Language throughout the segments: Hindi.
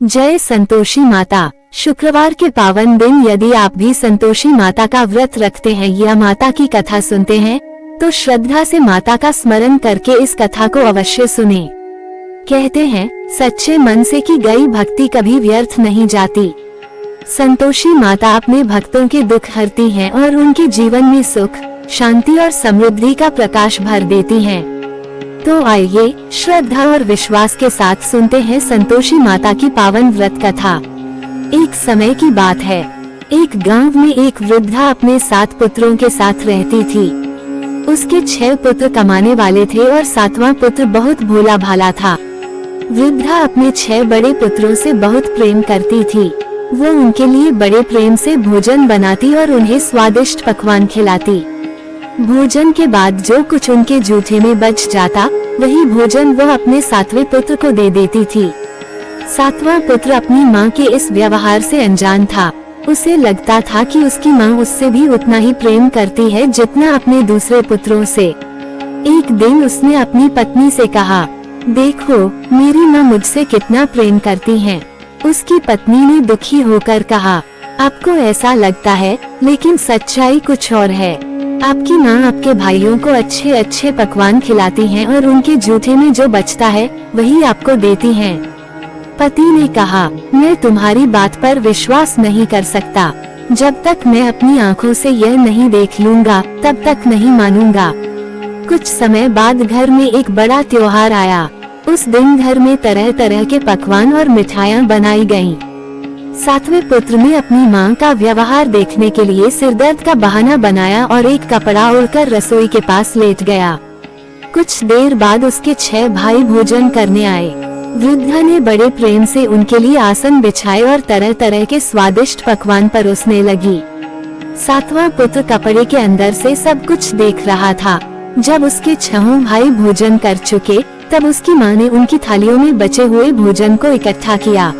जय संतोषी माता। शुक्रवार के पावन दिन यदि आप भी संतोषी माता का व्रत रखते हैं या माता की कथा सुनते हैं तो श्रद्धा से माता का स्मरण करके इस कथा को अवश्य सुनें। कहते हैं सच्चे मन से की गई भक्ति कभी व्यर्थ नहीं जाती। संतोषी माता अपने भक्तों के दुख हरती हैं और उनके जीवन में सुख, शांति और समृद्धि का प्रकाश भर देती हैं। तो आइए श्रद्धा और विश्वास के साथ सुनते हैं संतोषी माता की पावन व्रत कथा। एक समय की बात है, एक गांव में एक वृद्धा अपने 7 पुत्रों के साथ रहती थी। उसके 6 पुत्र कमाने वाले थे और 7वां पुत्र बहुत भोला भाला था। वृद्धा अपने 6 बड़े पुत्रों से बहुत प्रेम करती थी। वो उनके लिए बड़े प्रेम से भोजन बनाती और उन्हें स्वादिष्ट पकवान खिलाती। भोजन के बाद जो कुछ उनके जूठे में बच जाता वही भोजन वह अपने 7वें पुत्र को दे देती थी। 7वां पुत्र अपनी माँ के इस व्यवहार से अनजान था। उसे लगता था कि उसकी माँ उससे भी उतना ही प्रेम करती है जितना अपने दूसरे पुत्रों से। एक दिन उसने अपनी पत्नी से कहा, देखो मेरी माँ मुझसे कितना प्रेम करती हैं। उसकी पत्नी ने दुखी होकर कहा, आपको ऐसा लगता है लेकिन सच्चाई कुछ और है। आपकी माँ आपके भाइयों को अच्छे अच्छे पकवान खिलाती हैं और उनके जूठे में जो बचता है वही आपको देती हैं। पति ने कहा, मैं तुम्हारी बात पर विश्वास नहीं कर सकता। जब तक मैं अपनी आँखों से यह नहीं देख लूँगा तब तक नहीं मानूंगा। कुछ समय बाद घर में एक बड़ा त्योहार आया। उस दिन घर में तरह तरह के पकवान और मिठाइयाँ बनाई गयीं। 7वें पुत्र ने अपनी माँ का व्यवहार देखने के लिए सिरदर्द का बहाना बनाया और एक कपड़ा ओढ़कर रसोई के पास लेट गया। कुछ देर बाद उसके 6 भाई भोजन करने आए। वृद्धा ने बड़े प्रेम से उनके लिए आसन बिछाए और तरह तरह के स्वादिष्ट पकवान परोसने लगी। 7वां पुत्र कपड़े के अंदर से सब कुछ देख रहा था। जब उसके 6 भाई भोजन कर चुके तब उसकी माँ ने उनकी थालियों में बचे हुए भोजन को इकट्ठा किया।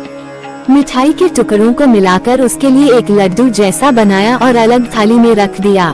मिठाई के टुकड़ों को मिलाकर उसके लिए एक लड्डू जैसा बनाया और अलग थाली में रख दिया।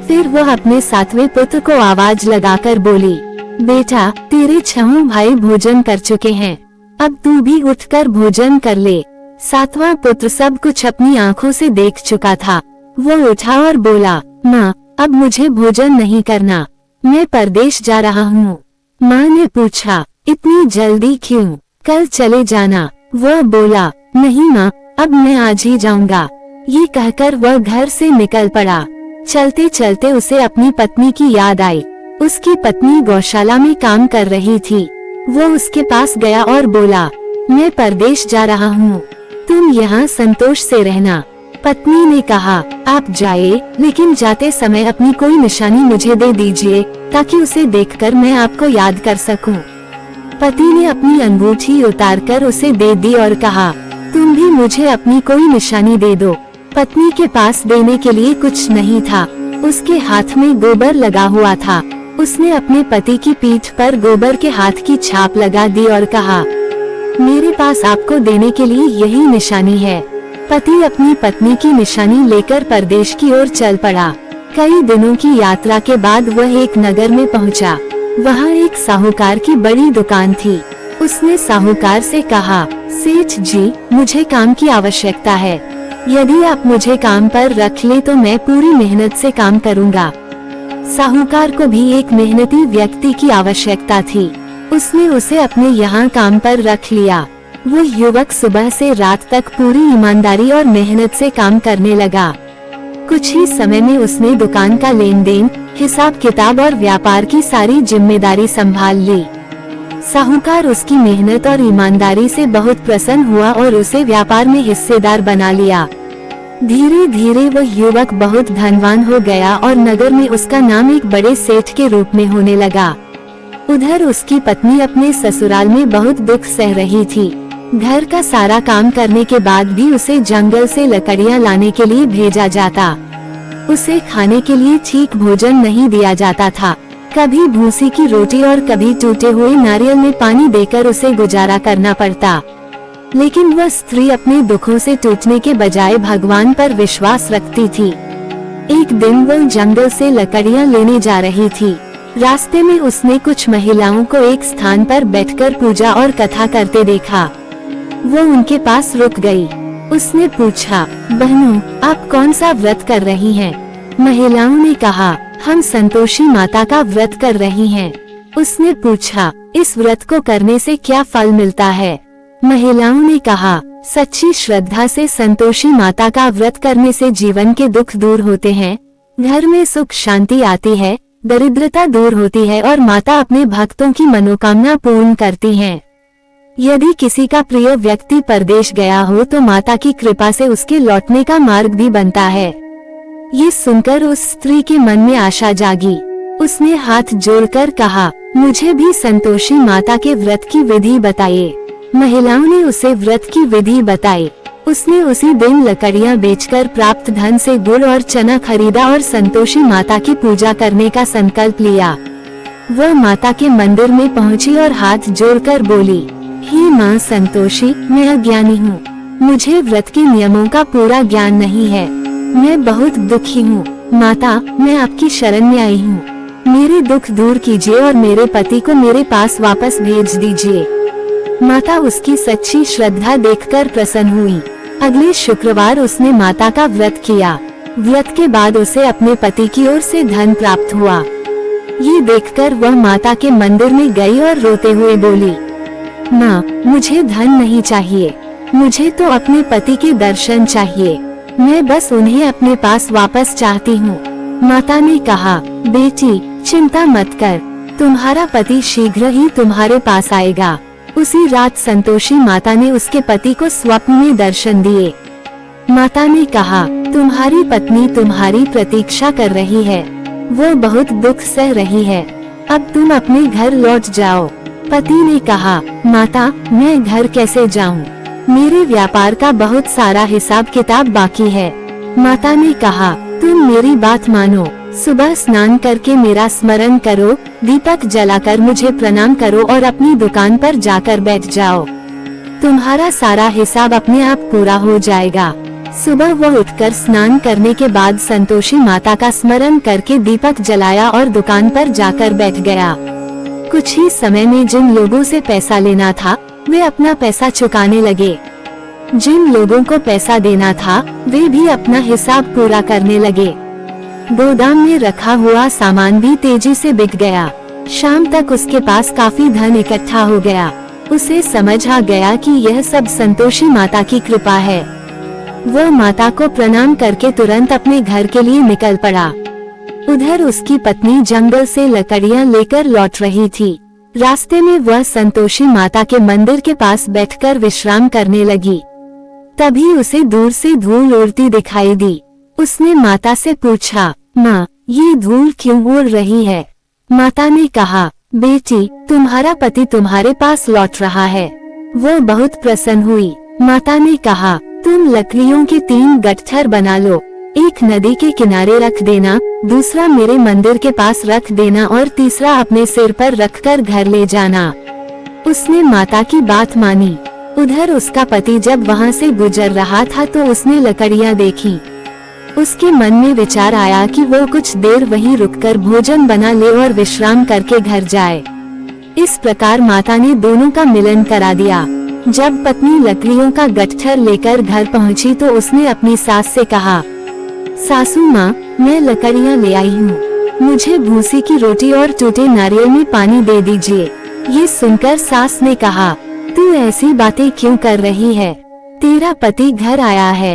फिर वह अपने 7वें पुत्र को आवाज लगाकर बोली, बेटा तेरे 6 भाई भोजन कर चुके हैं, अब तू भी उठकर भोजन कर ले। 7वां पुत्र सब कुछ अपनी आँखों से देख चुका था। वो उठा और बोला, माँ अब मुझे भोजन नहीं करना, मैं परदेश जा रहा हूँ। माँ ने पूछा, इतनी जल्दी क्यों, कल चले जाना। वह बोला, नहीं माँ अब मैं आज ही जाऊंगा। ये कहकर वह घर से निकल पड़ा। चलते चलते उसे अपनी पत्नी की याद आई। उसकी पत्नी गौशाला में काम कर रही थी। वो उसके पास गया और बोला, मैं परदेश जा रहा हूँ, तुम यहाँ संतोष से रहना। पत्नी ने कहा, आप जाइए लेकिन जाते समय अपनी कोई निशानी मुझे दे दीजिए ताकि उसे देखकर मैं आपको याद कर सकूं। पति ने अपनी अंगूठी उतारकर उसे दे दी और कहा, तुम भी मुझे अपनी कोई निशानी दे दो। पत्नी के पास देने के लिए कुछ नहीं था। उसके हाथ में गोबर लगा हुआ था। उसने अपने पति की पीठ पर गोबर के हाथ की छाप लगा दी और कहा, मेरे पास आपको देने के लिए यही निशानी है। पति अपनी पत्नी की निशानी लेकर परदेश की ओर चल पड़ा। कई दिनों की यात्रा के बाद वह एक नगर में पहुंचा। वहाँ एक साहूकार की बड़ी दुकान थी। उसने साहूकार से कहा, सेठ जी मुझे काम की आवश्यकता है, यदि आप मुझे काम पर रख ले तो मैं पूरी मेहनत से काम करूँगा। साहूकार को भी एक मेहनती व्यक्ति की आवश्यकता थी। उसने उसे अपने यहाँ काम पर रख लिया। वो युवक सुबह से रात तक पूरी ईमानदारी और मेहनत से काम करने लगा। कुछ ही समय में उसने दुकान का लेन देन, हिसाब किताब और व्यापार की सारी जिम्मेदारी संभाल ली। साहूकार उसकी मेहनत और ईमानदारी से बहुत प्रसन्न हुआ और उसे व्यापार में हिस्सेदार बना लिया। धीरे धीरे वह युवक बहुत धनवान हो गया और नगर में उसका नाम एक बड़े सेठ के रूप में होने लगा। उधर उसकी पत्नी अपने ससुराल में बहुत दुख सह रही थी। घर का सारा काम करने के बाद भी उसे जंगल से लकड़ियाँ लाने के लिए भेजा जाता। उसे खाने के लिए ठीक भोजन नहीं दिया जाता था। कभी भूसी की रोटी और कभी टूटे हुए नारियल में पानी देकर उसे गुजारा करना पड़ता। लेकिन वह स्त्री अपने दुखों से टूटने के बजाय भगवान पर विश्वास रखती थी। एक दिन वह जंगल से लकड़ियाँ लेने जा रही थी। रास्ते में उसने कुछ महिलाओं को एक स्थान पर बैठकर पूजा और कथा करते देखा। वो उनके पास रुक गई। उसने पूछा, बहनों, आप कौन सा व्रत कर रही हैं? महिलाओं ने कहा, हम संतोषी माता का व्रत कर रही हैं। उसने पूछा, इस व्रत को करने से क्या फल मिलता है? महिलाओं ने कहा, सच्ची श्रद्धा से संतोषी माता का व्रत करने से जीवन के दुख दूर होते हैं, घर में सुख शांति आती है, दरिद्रता दूर होती है और माता अपने भक्तों की मनोकामना पूर्ण करती हैं। यदि किसी का प्रिय व्यक्ति परदेश गया हो तो माता की कृपा से उसके लौटने का मार्ग भी बनता है। ये सुनकर उस स्त्री के मन में आशा जागी। उसने हाथ जोड़कर कहा, मुझे भी संतोषी माता के व्रत की विधि बताइए। महिलाओं ने उसे व्रत की विधि बताई। उसने उसी दिन लकड़ियां बेचकर प्राप्त धन से गुड़ और चना खरीदा और संतोषी माता की पूजा करने का संकल्प लिया। वह माता के मंदिर में पहुंची और हाथ जोड़कर बोली, हे मां संतोषी, मैं अज्ञानी हूँ। मुझे व्रत के नियमों का पूरा ज्ञान नहीं है। मैं बहुत दुखी हूँ। माता, मैं आपकी शरण में आई हूँ। मेरे दुख दूर कीजिए और मेरे पति को मेरे पास वापस भेज दीजिए। माता उसकी सच्ची श्रद्धा देखकर प्रसन्न हुई। अगले शुक्रवार उसने माता का व्रत किया। व्रत के बाद उसे अपने पति की ओर से धन प्राप्त हुआ। ये देखकर वह माता के मंदिर में गई और रोते हुए बोली, माँ, मुझे धन नहीं चाहिए, मुझे तो अपने पति के दर्शन चाहिए। मैं बस उन्हें अपने पास वापस चाहती हूँ। माता ने कहा, बेटी, चिंता मत कर, तुम्हारा पति शीघ्र ही तुम्हारे पास आएगा। उसी रात संतोषी माता ने उसके पति को स्वप्न में दर्शन दिए। माता ने कहा, तुम्हारी पत्नी तुम्हारी प्रतीक्षा कर रही है। वो बहुत दुख सह रही है। अब तुम अपने घर लौट जाओ। पति ने कहा, माता, मैं घर कैसे जाऊं? मेरे व्यापार का बहुत सारा हिसाब किताब बाकी है। माता ने कहा, तुम मेरी बात मानो। सुबह स्नान करके मेरा स्मरण करो, दीपक जलाकर मुझे प्रणाम करो और अपनी दुकान पर जाकर बैठ जाओ। तुम्हारा सारा हिसाब अपने आप पूरा हो जाएगा। सुबह वह उठकर स्नान करने के बाद संतोषी माता का स्मरण करके दीपक जलाया और दुकान पर जाकर बैठ गया। कुछ ही समय में जिन लोगों से पैसा लेना था वे अपना पैसा चुकाने लगे। जिन लोगों को पैसा देना था वे भी अपना हिसाब पूरा करने लगे। गोदाम में रखा हुआ सामान भी तेजी से बिक गया। शाम तक उसके पास काफी धन इकट्ठा हो गया। उसे समझ आ गया कि यह सब संतोषी माता की कृपा है। वह माता को प्रणाम करके तुरंत अपने घर के लिए निकल पड़ा। उधर उसकी पत्नी जंगल से लकड़ियां लेकर लौट रही थी। रास्ते में वह संतोषी माता के मंदिर के पास बैठकर विश्राम करने लगी। तभी उसे दूर से धूल उड़ती दिखाई दी। उसने माता से पूछा, माँ, ये धूल क्यों उड़ रही है? माता ने कहा, बेटी, तुम्हारा पति तुम्हारे पास लौट रहा है। वो बहुत प्रसन्न हुई। माता ने कहा, तुम लकड़ियों के 3 गट्ठर बना लो। एक नदी के किनारे रख देना, दूसरा मेरे मंदिर के पास रख देना और तीसरा अपने सिर पर रखकर घर ले जाना। उसने माता की बात मानी। उधर उसका पति जब वहाँ से गुजर रहा था तो उसने लकड़ियाँ देखी। उसके मन में विचार आया कि वो कुछ देर वहीं रुककर भोजन बना ले और विश्राम करके घर जाए। इस प्रकार माता ने दोनों का मिलन करा दिया। जब पत्नी लकड़ियों का गट्ठर लेकर घर पहुंची तो उसने अपनी सास से कहा, सासू माँ, मैं लकड़ियाँ ले आई हूँ। मुझे भूसी की रोटी और टूटे नारियल में पानी दे दीजिए। ये सुनकर सास ने कहा, तू ऐसी बातें क्यों कर रही है? तेरा पति घर आया है।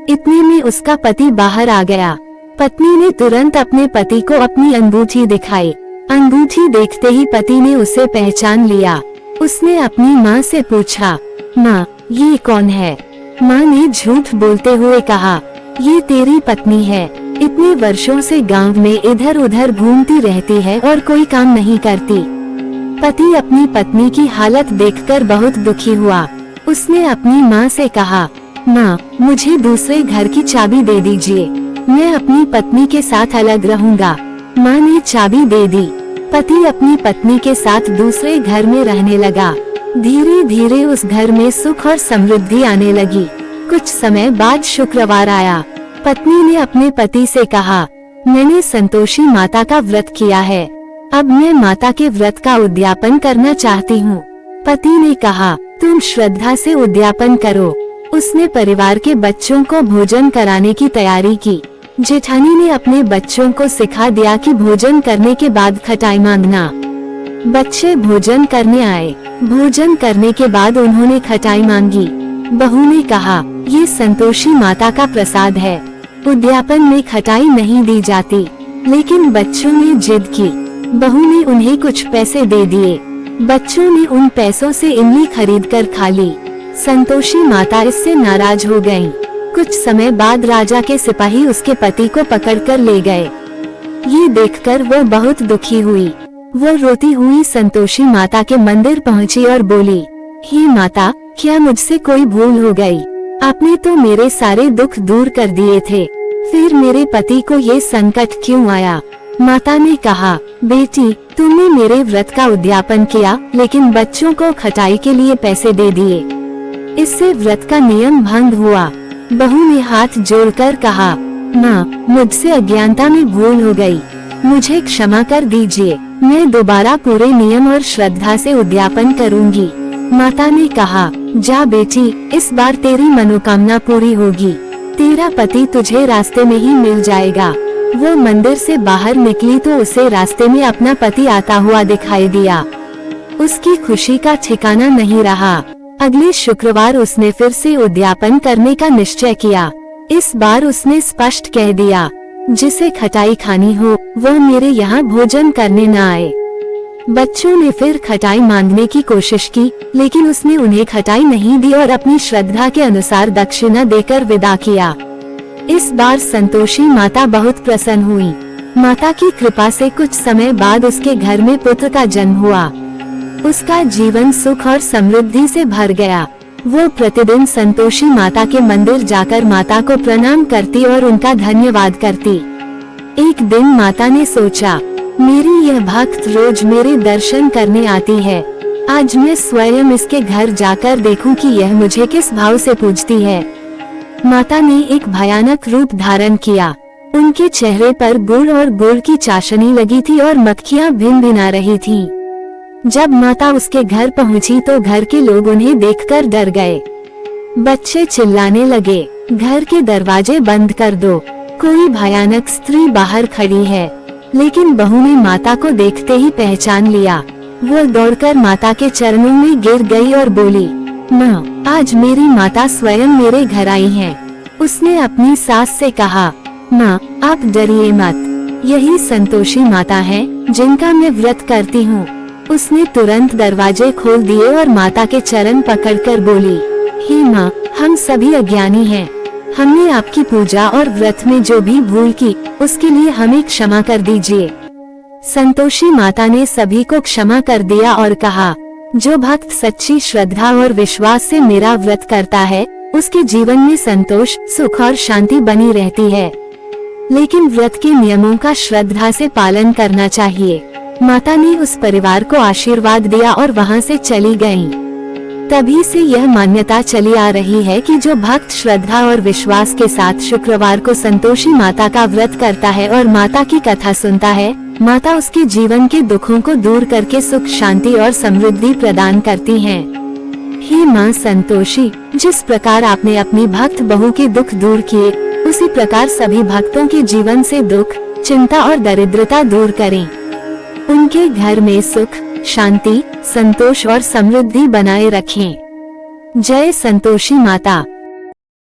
इतने में उसका पति बाहर आ गया। पत्नी ने तुरंत अपने पति को अपनी अंगूठी दिखाई। अंगूठी देखते ही पति ने उसे पहचान लिया। उसने अपनी माँ से पूछा, माँ, ये कौन है? माँ ने झूठ बोलते हुए कहा, ये तेरी पत्नी है। इतने वर्षों से गांव में इधर उधर घूमती रहती है और कोई काम नहीं करती। पति अपनी पत्नी की हालत देखकर बहुत दुखी हुआ। उसने अपनी माँ से कहा, माँ, मुझे दूसरे घर की चाबी दे दीजिए। मैं अपनी पत्नी के साथ अलग रहूंगा। माँ ने चाबी दे दी। पति अपनी पत्नी के साथ दूसरे घर में रहने लगा। धीरे धीरे उस घर में सुख और समृद्धि आने लगी। कुछ समय बाद शुक्रवार आया। पत्नी ने अपने पति से कहा, मैंने संतोषी माता का व्रत किया है। अब मैं माता के व्रत का उद्यापन करना चाहती हूँ। पति ने कहा, तुम श्रद्धा से उद्यापन करो। उसने परिवार के बच्चों को भोजन कराने की तैयारी की। जेठानी ने अपने बच्चों को सिखा दिया कि भोजन करने के बाद खटाई मांगना। बच्चे भोजन करने आए। भोजन करने के बाद उन्होंने खटाई मांगी। बहू ने कहा, ये संतोषी माता का प्रसाद है, उद्यापन में खटाई नहीं दी जाती। लेकिन बच्चों ने जिद की। बहू ने उन्हें कुछ पैसे दे दिए। बच्चों ने उन पैसों से इमली खरीदकर खा ली। संतोषी माता इससे नाराज हो गईं। कुछ समय बाद राजा के सिपाही उसके पति को पकड़कर ले गए। ये देखकर वो बहुत दुखी हुई। वो रोती हुई संतोषी माता के मंदिर पहुंची और बोली, हे माता, क्या मुझसे कोई भूल हो गई? आपने तो मेरे सारे दुख दूर कर दिए थे, फिर मेरे पति को ये संकट क्यों आया? माता ने कहा, बेटी, तुमने मेरे व्रत का उद्यापन किया, लेकिन बच्चों को खटाई के लिए पैसे दे दिए। इससे व्रत का नियम भंग हुआ। बहू ने हाथ जोड़कर कहा, माँ, मुझसे अज्ञानता में भूल हो गई, मुझे क्षमा कर दीजिए। मैं दोबारा पूरे नियम और श्रद्धा से उद्यापन करूंगी। माता ने कहा, जा बेटी, इस बार तेरी मनोकामना पूरी होगी। तेरा पति तुझे रास्ते में ही मिल जाएगा। वो मंदिर से बाहर निकली तो उसे रास्ते में अपना पति आता हुआ दिखाई दिया। उसकी खुशी का ठिकाना नहीं रहा। अगले शुक्रवार उसने फिर से उद्यापन करने का निश्चय किया। इस बार उसने स्पष्ट कह दिया, जिसे खटाई खानी हो वो मेरे यहाँ भोजन करने न आए। बच्चों ने फिर खटाई मांगने की कोशिश की, लेकिन उसने उन्हें खटाई नहीं दी और अपनी श्रद्धा के अनुसार दक्षिणा देकर विदा किया। इस बार संतोषी माता बहुत प्रसन्न हुई। माता की कृपा से कुछ समय बाद उसके घर में पुत्र का जन्म हुआ। उसका जीवन सुख और समृद्धि से भर गया। वो प्रतिदिन संतोषी माता के मंदिर जाकर माता को प्रणाम करती और उनका धन्यवाद करती। एक दिन माता ने सोचा, मेरी यह भक्त रोज मेरे दर्शन करने आती है, आज मैं स्वयं इसके घर जाकर देखूं कि यह मुझे किस भाव से पूजती है। माता ने एक भयानक रूप धारण किया। उनके चेहरे पर गुड़ और गुड़ की चाशनी लगी थी और मक्खियां भिनभिना रही थीं। जब माता उसके घर पहुंची तो घर के लोग उन्हें देखकर डर गए। बच्चे चिल्लाने लगे, घर के दरवाजे बंद कर दो, कोई भयानक स्त्री बाहर खड़ी है। लेकिन बहू ने माता को देखते ही पहचान लिया। वो दौड़कर माता के चरणों में गिर गई और बोली, माँ, आज मेरी माता स्वयं मेरे घर आई हैं। उसने अपनी सास से कहा, माँ, आप डरिए मत, यही संतोषी माता है जिनका मैं व्रत करती हूँ। उसने तुरंत दरवाजे खोल दिए और माता के चरण पकड़कर बोली, हे माँ, हम सभी अज्ञानी हैं। हमने आपकी पूजा और व्रत में जो भी भूल की, उसके लिए हमें क्षमा कर दीजिए। संतोषी माता ने सभी को क्षमा कर दिया और कहा, जो भक्त सच्ची श्रद्धा और विश्वास से मेरा व्रत करता है, उसके जीवन में संतोष, सुख और शांति बनी रहती है। लेकिन व्रत के नियमों का श्रद्धा से पालन करना चाहिए। माता ने उस परिवार को आशीर्वाद दिया और वहां से चली गईं। तभी से यह मान्यता चली आ रही है कि जो भक्त श्रद्धा और विश्वास के साथ शुक्रवार को संतोषी माता का व्रत करता है और माता की कथा सुनता है, माता उसके जीवन के दुखों को दूर करके सुख, शांति और समृद्धि प्रदान करती हैं। हे माँ संतोषी, जिस प्रकार आपने अपनी भक्त बहू के दुख दूर किए, उसी प्रकार सभी भक्तों के जीवन से दुख, चिंता और दरिद्रता दूर करें। उनके घर में सुख, शांति, संतोष और समृद्धि बनाए रखें। जय संतोषी माता।